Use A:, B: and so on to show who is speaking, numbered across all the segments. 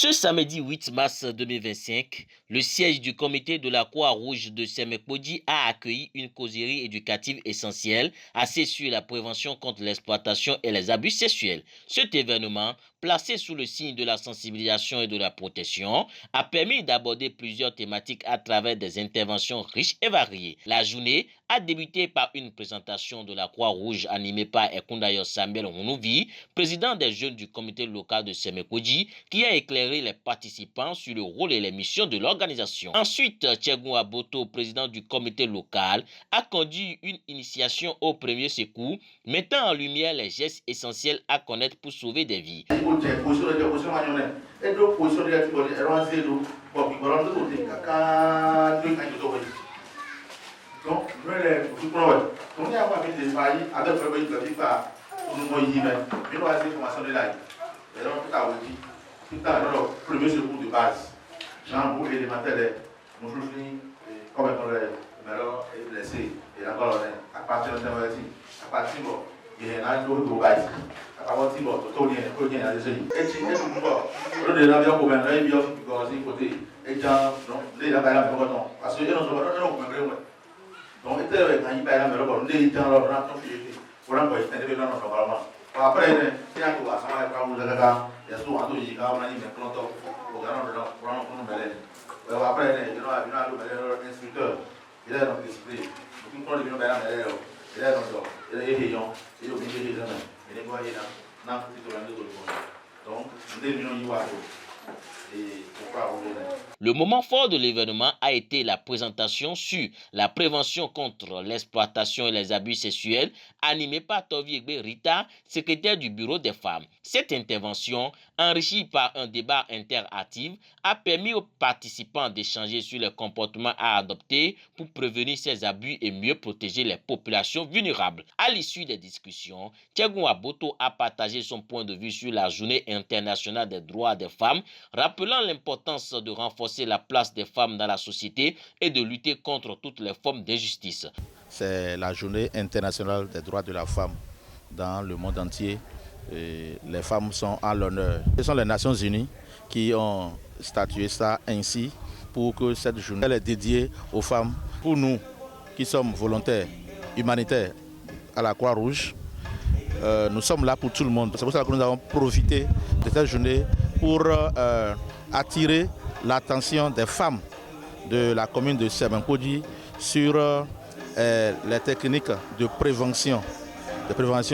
A: Ce samedi 8 mars 2025, le siège du comité de la Croix-Rouge de Semekpodji a accueilli une causerie éducative essentielle axée sur la prévention contre l'exploitation et les abus sexuels. Cet événement, placé sous le signe de la sensibilisation et de la protection, a permis d'aborder plusieurs thématiques à travers des interventions riches et variées. La journée a débuté par une présentation de la Croix-Rouge animée par Ekundayo Samuel Hounouvi, président des jeunes du comité local de Semekpodji, qui a éclairé les participants sur le rôle et les missions de l'organisation. Ensuite, Tchegou Aboto, président du comité local, a conduit une initiation au premier secours, mettant en lumière les gestes essentiels à connaître pour sauver des vies.
B: Premier secours de base. Jean pour élémentaire, nous jouons comme est blessé et encore à partir de à partir il y a un autre de base. À partir de tout il y a des jeunes. Et tu es tout bon. Le là bien pour bien là bien côté et Jean non les là bas là non parce que non donc était quand il bas là mais bon les Jean là on a fait pour un peu c'est dans notre parlement. Après c'est un coup à ça va pas vous là il y a souvent tout il y a on a dit mais pronto au grand on a après il y a le instructeur il est dans l'esprit tout le monde vient là il est dans il est réunion il est obligé de jamais il est quoi il a non c'est tout le monde donc nous devons y voir.
A: Le moment fort de l'événement a été la présentation sur la prévention contre l'exploitation et les abus sexuels, animée par Tovi Egbe Rita, secrétaire du bureau des femmes. Cette intervention, enrichie par un débat interactif, a permis aux participants d'échanger sur les comportements à adopter pour prévenir ces abus et mieux protéger les populations vulnérables. À l'issue des discussions, Tchegou Aboto a partagé son point de vue sur la Journée internationale des droits des femmes, rappelant l'importance de renforcer la place des femmes dans la société et de lutter contre toutes les formes d'injustice.
C: C'est la Journée internationale des droits de la femme dans le monde entier. Et les femmes sont à l'honneur. Ce sont les Nations Unies qui ont statué ça ainsi pour que cette journée elle est dédiée aux femmes. Pour nous qui sommes volontaires, humanitaires à la Croix-Rouge, nous sommes là pour tout le monde. C'est pour ça que nous avons profité de cette journée pour attirer l'attention des femmes de la commune de Semekpodji sur les techniques de prévention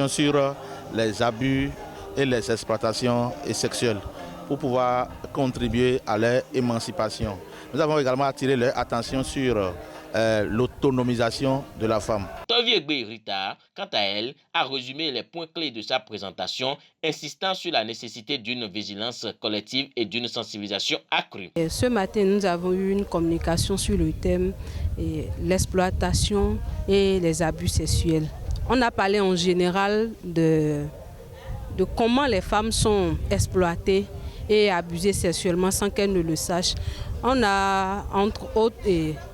C: sur les abus et les exploitations sexuelles pour pouvoir contribuer à leur émancipation. Nous avons également attiré leur attention sur l'autonomisation de la femme.
A: Tovi Egbe Rita, quant à elle, a résumé les points clés de sa présentation, insistant sur la nécessité d'une vigilance collective et d'une sensibilisation accrue.
D: Ce matin, nous avons eu une communication sur le thème l'exploitation et les abus sexuels. On a parlé en général de comment les femmes sont exploitées et abusées sexuellement sans qu'elles ne le sachent. On a entre autres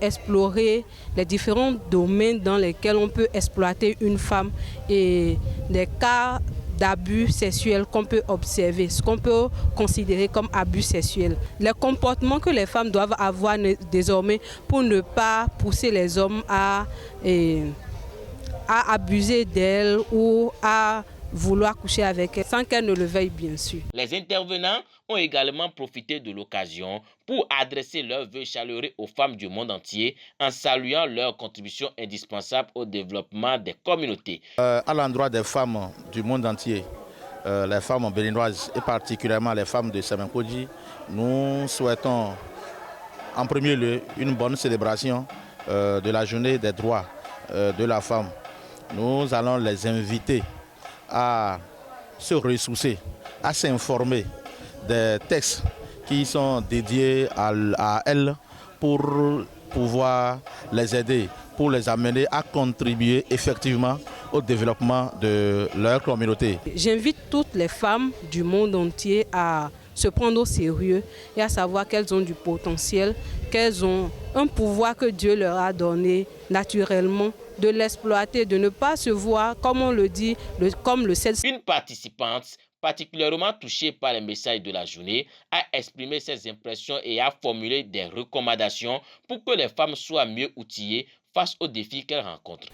D: exploré les différents domaines dans lesquels on peut exploiter une femme et des cas d'abus sexuels qu'on peut observer, ce qu'on peut considérer comme abus sexuels. Les comportements que les femmes doivent avoir désormais pour ne pas pousser les hommes à abuser d'elles ou à vouloir coucher avec elle sans qu'elle ne le veuille bien sûr.
A: Les intervenants ont également profité de l'occasion pour adresser leurs vœux chaleureux aux femmes du monde entier en saluant leur contribution indispensable au développement des communautés.
C: À l'endroit des femmes du monde entier, les femmes béninoises et particulièrement les femmes de Semekpodji, nous souhaitons en premier lieu une bonne célébration de la journée des droits de la femme. Nous allons les inviter à se ressourcer, à s'informer des textes qui sont dédiés à elles pour pouvoir les aider, pour les amener à contribuer effectivement au développement de leur communauté.
D: J'invite toutes les femmes du monde entier à se prendre au sérieux et à savoir qu'elles ont du potentiel, qu'elles ont un pouvoir que Dieu leur a donné naturellement, de l'exploiter, de ne pas se voir, comme on le dit, comme le sexe.
A: Une participante particulièrement touché par les messages de la journée, a exprimé ses impressions et a formulé des recommandations pour que les femmes soient mieux outillées face aux défis qu'elles rencontrent.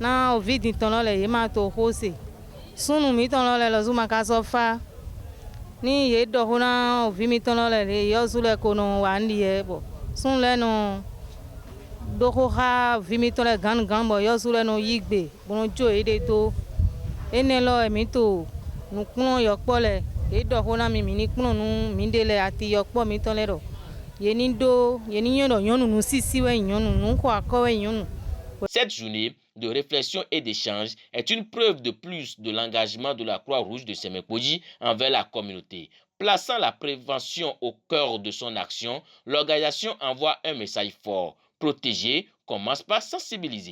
E: Na ovidi tono le yema to hose sunu mi tono le zuma ka sofa ni ye do hona ovi mi tono le yo zule kono wandi e bo sun le no do ho ha vi mi tono gan bo yo zule no yigbe bono jo ede to ene lo e mi to nu kuno yo pole e do hona mi ni kuno nu mi dele ati yo po mi tono ro ye ni do ye ni yono yonu nu sisi we yonu nu ko akowe yonu.
A: Cette journée de réflexion et d'échange est une preuve de plus de l'engagement de la Croix-Rouge de Semekpoji envers la communauté. Plaçant la prévention au cœur de son action, l'organisation envoie un message fort. Protéger commence par sensibiliser.